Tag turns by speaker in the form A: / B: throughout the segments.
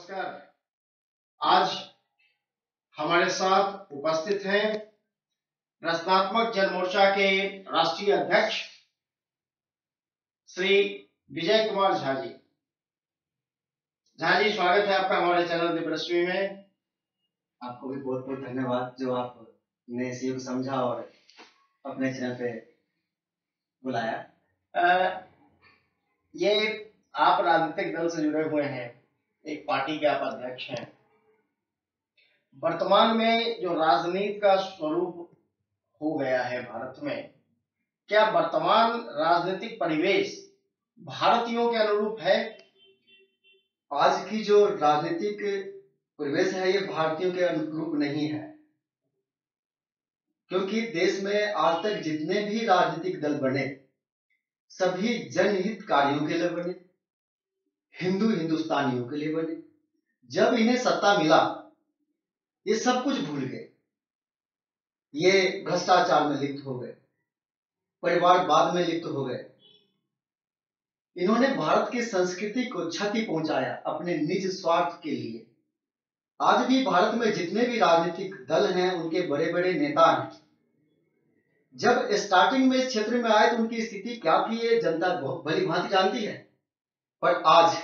A: नमस्कार। आज हमारे साथ उपस्थित हैं रचनात्मक जन मोर्चा के राष्ट्रीय अध्यक्ष श्री विजय कुमार झा जी। झा जी, स्वागत है आपका हमारे चैनल दिव्यदर्शी में।
B: आपको भी बहुत बहुत धन्यवाद जो आपने इस युग समझा और अपने चैनल पे बुलाया।
A: ये आप राजनीतिक दल से जुड़े हुए हैं, एक पार्टी के आप अध्यक्ष हैं। वर्तमान में जो राजनीति का स्वरूप हो गया है भारत में, क्या वर्तमान राजनीतिक परिवेश भारतीयों के अनुरूप है?
B: आज की जो राजनीतिक परिवेश है ये भारतीयों के अनुरूप नहीं है, क्योंकि देश में आज तक जितने भी राजनीतिक दल बने सभी जनहित कार्यों के लिए बने, हिंदुस्तानियों के लिए बने। जब इन्हें सत्ता मिला ये सब कुछ भूल गए, ये भ्रष्टाचार में लिप्त हो गए, परिवारवाद में लिप्त हो गए। इन्होंने भारत की संस्कृति को क्षति पहुंचाया अपने निज स्वार्थ के लिए। आज भी भारत में जितने भी राजनीतिक दल हैं उनके बड़े बड़े नेता हैं, जब स्टार्टिंग में इस क्षेत्र में आए तो उनकी स्थिति क्या थी ये जनता बहुत भली भांति जानती है। पर आज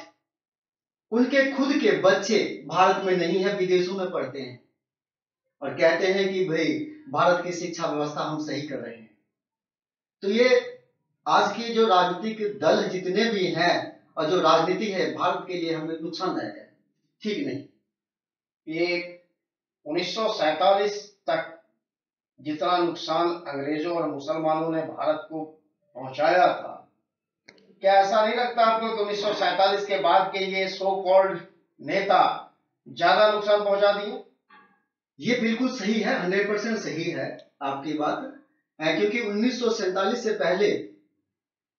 B: उनके खुद के बच्चे भारत में नहीं है, विदेशों में पढ़ते हैं और कहते हैं कि भाई भारत की शिक्षा व्यवस्था हम सही कर रहे हैं। तो ये आज की जो राजनीतिक दल जितने भी हैं और जो राजनीति है भारत के लिए हमें नुकसानदायक है, ठीक नहीं।
A: ये 1947 तक जितना नुकसान अंग्रेजों और मुसलमानों ने भारत को पहुंचाया था, क्या ऐसा नहीं लगता आपको कि 1947 के बाद के ये सो कॉल्ड नेता ज्यादा नुकसान पहुंचा दिए?
B: ये बिल्कुल सही है, 100% सही है आपकी बात, क्योंकि 1947 से पहले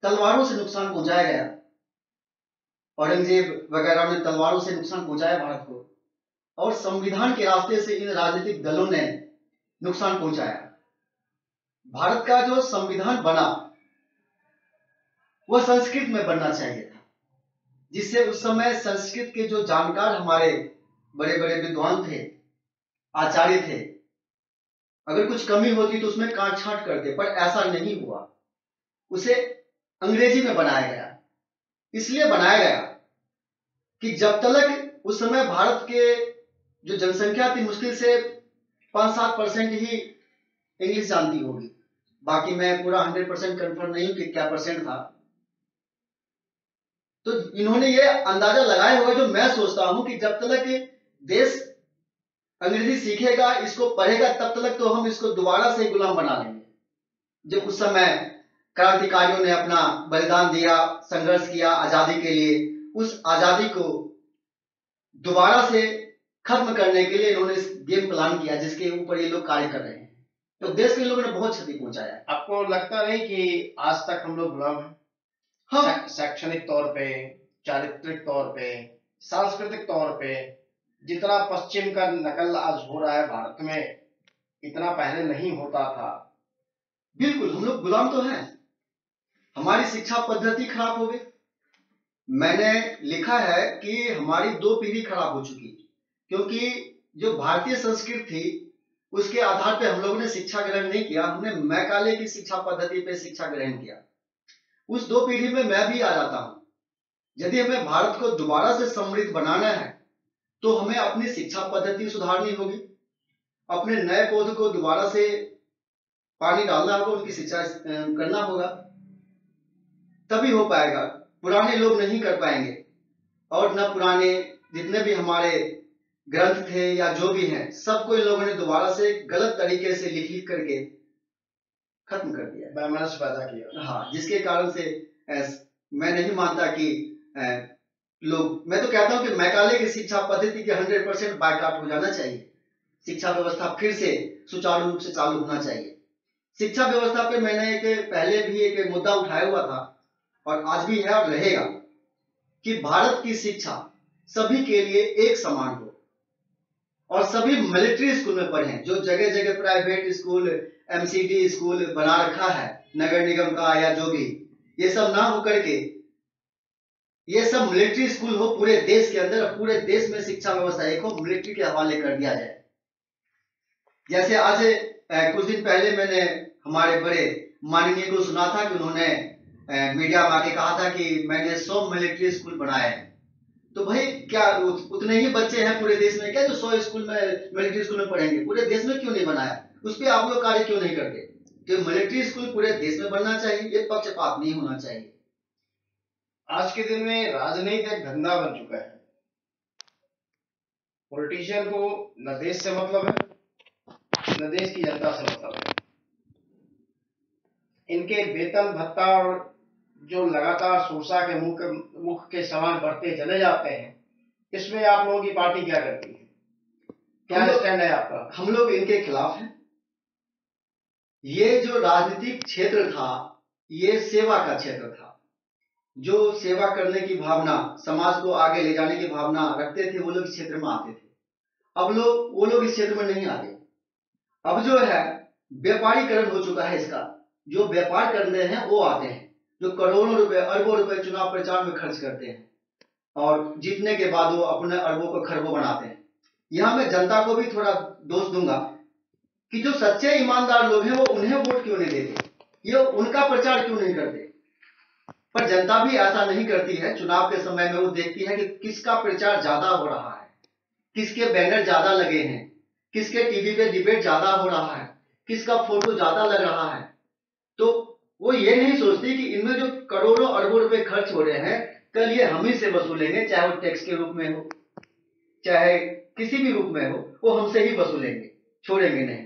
B: तलवारों से नुकसान पहुंचाया गया। औरंगजेब वगैरह ने तलवारों से नुकसान पहुंचाया भारत को, और संविधान के रास्ते से इन राजनीतिक दलों ने नुकसान पहुंचाया। भारत का जो संविधान बना वह संस्कृत में बनना चाहिए था, जिससे उस समय संस्कृत के जो जानकार हमारे बड़े बड़े विद्वान थे, आचार्य थे, अगर कुछ कमी होती तो उसमें काट छांट करते, पर ऐसा नहीं हुआ। उसे अंग्रेजी में बनाया गया। इसलिए बनाया गया कि जब तक उस समय भारत के जो जनसंख्या थी मुश्किल से 5-7% ही इंग्लिश जानती होगी, बाकी मैं पूरा 100% कंफर्म नहीं हूं कि क्या परसेंट था। तो इन्होंने ये अंदाजा लगाया होगा, जो मैं सोचता हूं कि जब तक देश अंग्रेजी सीखेगा, इसको पढ़ेगा, तब तक तो हम इसको दोबारा से गुलाम बना लेंगे। जब उस समय क्रांतिकारियों ने अपना बलिदान दिया, संघर्ष किया आजादी के लिए, उस आजादी को दोबारा से खत्म करने के लिए इन्होंने इस गेम प्लान किया जिसके ऊपर ये लोग कार्य कर रहे हैं। तो देश के लोगों ने बहुत क्षति पहुंचाया।
A: आपको लगता नहीं कि आज तक हम लोग गुलाम हैं?
B: हाँ,
A: शैक्षणिक तौर पे, चारित्रिक तौर पे, सांस्कृतिक तौर पे जितना पश्चिम का नकल आज हो रहा है भारत में, इतना पहले नहीं होता था।
B: बिल्कुल हम लोग गुलाम तो हैं। हमारी शिक्षा पद्धति खराब हो गई। मैंने लिखा है कि हमारी 2 पीढ़ी खराब हो चुकी, क्योंकि जो भारतीय संस्कृति थी उसके आधार पे हम लोगों ने शिक्षा ग्रहण नहीं किया, हमने मैकाले की शिक्षा पद्धति पे शिक्षा ग्रहण किया। उस 2 पीढ़ी में मैं भी आ जाता हूं। यदि हमें भारत को दोबारा से समृद्ध बनाना है तो हमें अपनी शिक्षा पद्धति सुधारनी होगी, अपने नए पौधों को दोबारा से पानी डालना होगा, उनकी सिंचाई करना होगा, तभी हो पाएगा। पुराने लोग नहीं कर पाएंगे, और न पुराने जितने भी हमारे ग्रंथ थे या जो भी हैं, सबको इन लोगों ने दोबारा से गलत तरीके से लिख करके खत्म कर दिया,
A: वैमनस्य पैदा किया।
B: हाँ, जिसके कारण से मैं नहीं मानता कि लोग, मैं तो कहता हूं कि मैकाले की शिक्षा पद्धति के 100% बायकॉट हो जाना चाहिए। शिक्षा व्यवस्था फिर से सुचारू रूप से चालू होना चाहिए। शिक्षा व्यवस्था पे मैंने पहले भी एक मुद्दा उठाया हुआ था और आज भी है और रहेगा, कि भारत की शिक्षा सभी के लिए एक समान हो और सभी मिलिट्री स्कूल में पढ़ें। जो जगह जगह प्राइवेट स्कूल, एमसीडी स्कूल बना रखा है नगर निगम का या जो भी, ये सब ना होकर के ये सब मिलिट्री स्कूल हो पूरे देश के अंदर, पूरे देश में शिक्षा व्यवस्था एक हो, मिलिट्री के हवाले कर दिया जाए। जैसे आज कुछ दिन पहले मैंने हमारे बड़े माननीय को सुना था कि उन्होंने मीडिया में आके कहा था कि मैंने 100 मिलिट्री स्कूल बनाए हैं। तो भाई क्या उतने ही बच्चे हैं पूरे देश में क्या जो 100 स्कूल में मिलिट्री स्कूल में पढ़ेंगे? पूरे देश में क्यों नहीं बनाया? उस पर आप लोग कार्य क्यों नहीं करते? तो मिलिट्री स्कूल पूरे देश में बनना चाहिए, ये पक्षपात नहीं होना चाहिए।
A: आज के दिन में राजनीति एक धंधा बन चुका है। पॉलिटिशियन को न देश से मतलब है न देश की जनता से मतलब है। इनके वेतन भत्ता और जो लगातार सुरसा के मुख के समान बढ़ते चले जाते हैं, इसमें आप लोगों की पार्टी क्या करती है? क्या स्टैंड है आपका?
B: हम लोग इनके खिलाफ हैं। ये जो राजनीतिक क्षेत्र था, ये सेवा का क्षेत्र था। जो सेवा करने की भावना, समाज को आगे ले जाने की भावना रखते थे, वो लोग इस क्षेत्र में आते थे। अब वो लोग इस क्षेत्र में नहीं आते। अब जो है व्यापारीकरण हो चुका है इसका। जो व्यापार करने हैं वो आते हैं, जो करोड़ों रुपए अरबों रुपए चुनाव प्रचार में खर्च करते हैं और जीतने के बाद वो अपने अरबों को खरबों बनाते हैं। यहां मैं जनता को भी थोड़ा दोष दूंगा कि जो सच्चे ईमानदार लोग हैं वो उन्हें वोट क्यों नहीं देते, ये उनका प्रचार क्यों नहीं करते। पर जनता भी ऐसा नहीं करती है। चुनाव के समय में वो देखती है कि किसका प्रचार ज्यादा हो रहा है, किसके बैनर ज्यादा लगे हैं, किसके टीवी पे डिबेट ज्यादा हो रहा है, किसका फोटो ज्यादा लग रहा है। तो वो ये नहीं सोचती कि इनमें जो करोड़ों अरबों रुपए खर्च हो रहे हैं, कल ये हम ही से वसूलेंगे, चाहे वो टैक्स के रूप में हो, चाहे किसी भी रूप में हो, वो हमसे ही वसूलेंगे, छोड़ेंगे नहीं।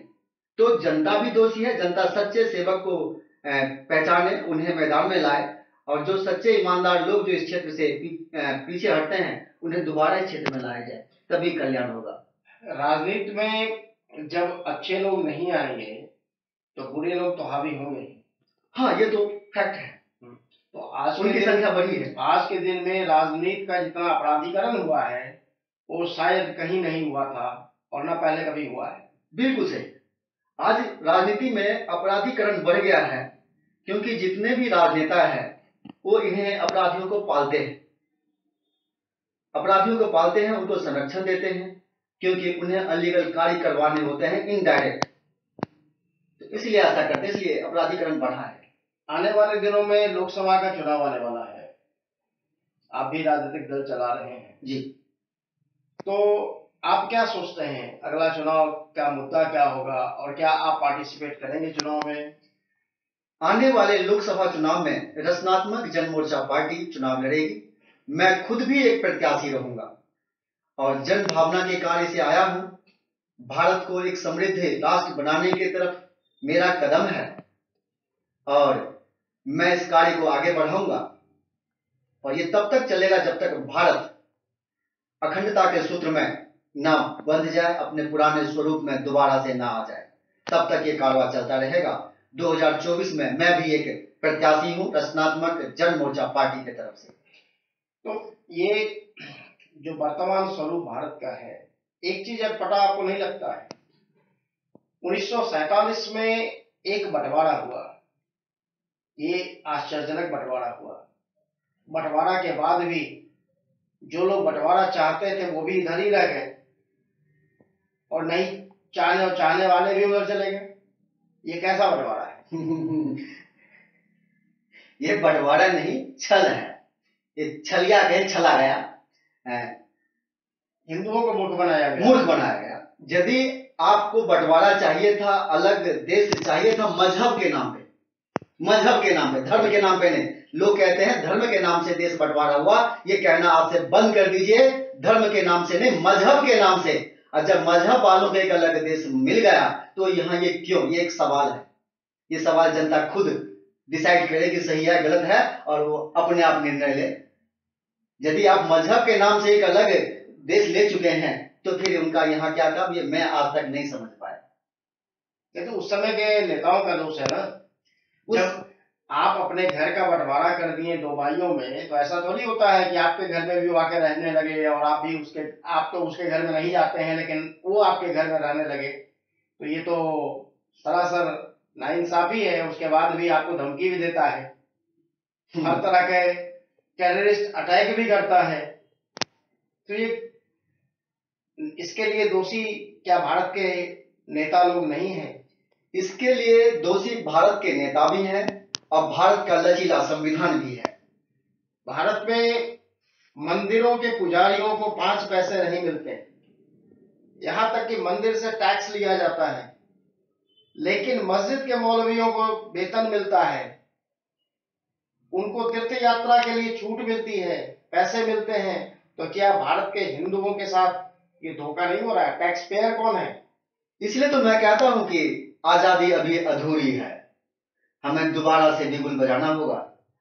B: तो जनता भी दोषी है। जनता सच्चे सेवक को पहचाने, उन्हें मैदान में लाए, और जो सच्चे ईमानदार लोग जो इस क्षेत्र से पीछे हटते हैं, उन्हें दोबारा इस क्षेत्र में लाया जाए, तभी कल्याण होगा।
A: राजनीति में जब अच्छे लोग नहीं आएंगे तो बुरे लोग तो हावी होंगे।
B: हाँ, ये तो फैक्ट है।
A: तो आज
B: उनकी संख्या बढ़ी है।
A: आज के दिन में राजनीति का जितना अपराधीकरण हुआ है वो शायद कहीं नहीं हुआ था और ना पहले कभी हुआ है।
B: बिल्कुल सही। आज राजनीति में अपराधीकरण बढ़ गया है क्योंकि जितने भी राजनेता हैं वो इन्हें अपराधियों को पालते हैं, अपराधियों को पालते हैं, उनको संरक्षण देते हैं, क्योंकि उन्हें अलीगल कार्य करवाने होते हैं इनडायरेक्ट। तो इसलिए ऐसा करते हैं, इसलिए अपराधीकरण बढ़ा है।
A: आने वाले दिनों में लोकसभा का चुनाव आने वाला है, आप भी राजनीतिक दल चला रहे हैं
B: जी।
A: तो आप क्या सोचते हैं अगला चुनाव का मुद्दा क्या होगा और क्या आप पार्टिसिपेट करेंगे चुनाव में?
B: आने वाले लोकसभा चुनाव में रचनात्मक जन मोर्चा पार्टी चुनाव लड़ेगी। मैं खुद भी एक प्रत्याशी रहूंगा और जन भावना के कार्य से आया हूं। भारत को एक समृद्ध राष्ट्र बनाने की तरफ मेरा कदम है और मैं इस कार्य को आगे बढ़ाऊंगा, और ये तब तक चलेगा जब तक भारत अखंडता के सूत्र में ना बंध जाए, अपने पुराने स्वरूप में दोबारा से ना आ जाए, तब तक ये कारवां चलता रहेगा। 2024 में मैं भी एक प्रत्याशी हूं रचनात्मक जन मोर्चा पार्टी की तरफ से।
A: तो ये जो वर्तमान स्वरूप भारत का है, एक चीज अटपटा आपको नहीं लगता है? 1947 में एक बंटवारा हुआ, ये आश्चर्यजनक बंटवारा हुआ। बंटवारा के बाद भी जो लोग बंटवारा चाहते थे वो भी इधर ही रह गए और नहीं चाहने वाले भी उधर चले गए। ये कैसा बंटवारा है?
B: ये बंटवारा नहीं, छल है। ये छलिया गए, छला गया,
A: हिंदुओं को मूर्ख बनाया गया,
B: मूर्ख बनाया गया। यदि आपको बंटवारा चाहिए था, अलग देश चाहिए था, मजहब के नाम पे, मजहब के नाम पे, धर्म के नाम पे नहीं। लोग कहते हैं धर्म के नाम से देश बंटवारा हुआ, ये कहना आपसे बंद कर दीजिए। धर्म के नाम से नहीं, मजहब के नाम से। और जब मजहब वालों को एक अलग देश मिल गया तो यहाँ ये क्यों, ये एक सवाल है। ये सवाल जनता खुद डिसाइड करे कि सही है गलत है, और वो अपने आप निर्णय ले। यदि आप मजहब के नाम से एक अलग देश ले चुके हैं तो फिर उनका यहाँ क्या काम, ये मैं आज तक नहीं समझ पाया।
A: ये तो उस समय के नेताओं का दोष है ना। जब आप अपने घर का बंटवारा कर दिए दो भाइयों में, तो ऐसा थोड़ी होता है कि आपके घर में भी वो आके रहने लगे और आप तो उसके घर में नहीं जाते हैं लेकिन वो आपके घर में रहने लगे। तो ये तो सरासर नाइंसाफी है। उसके बाद भी आपको धमकी भी देता है, हर तरह के टेररिस्ट अटैक भी करता है, तो ये इसके लिए दोषी क्या भारत के नेता लोग नहीं हैं?
B: इसके लिए दोषी भारत के नेता भी हैं और भारत का लचीला संविधान भी है।
A: भारत में मंदिरों के पुजारियों को 5 पैसे नहीं मिलते, यहां तक कि मंदिर से टैक्स लिया जाता है, लेकिन मस्जिद के मौलवियों को वेतन मिलता है, उनको तीर्थ यात्रा के लिए छूट मिलती है, पैसे मिलते हैं। तो क्या भारत के हिंदुओं के साथ ये धोखा नहीं हो रहा है? टैक्स पेयर कौन है?
B: इसलिए तो मैं कहता हूं कि आजादी अभी अधूरी है, हमें दोबारा से बिगुल बजाना होगा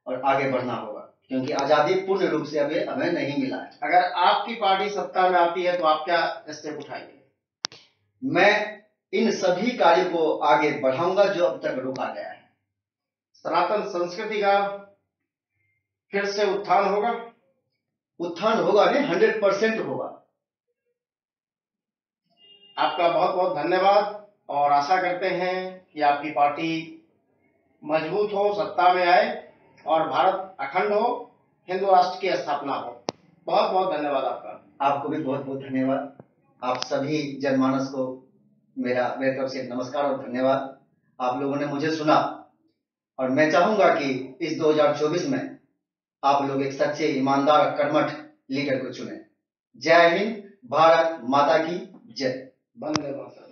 B: और आगे बढ़ना होगा, क्योंकि आजादी पूर्ण रूप से अभी हमें नहीं मिला है।
A: अगर आपकी पार्टी सत्ता में आती है तो आप क्या स्टेप उठाएंगे?
B: मैं इन सभी कार्यों को आगे बढ़ाऊंगा जो अब तक रोका गया है।
A: सनातन संस्कृति का फिर से उत्थान होगा?
B: उत्थान होगा नहीं, 100% होगा।
A: आपका बहुत बहुत धन्यवाद, और आशा करते हैं कि आपकी पार्टी मजबूत हो, सत्ता में आए और भारत अखंड हो, हिंदू राष्ट्र की स्थापना हो। बहुत बहुत धन्यवाद आपका।
B: आपको भी बहुत बहुत धन्यवाद। आप सभी जनमानस को मेरे तरफ से नमस्कार और धन्यवाद। आप लोगों ने मुझे सुना और मैं चाहूंगा कि इस 2024 में आप लोग एक सच्चे, ईमानदार, कर्मठ लीडर को चुनें। जय हिंद, भारत माता की जय।
A: वंदे मातरम।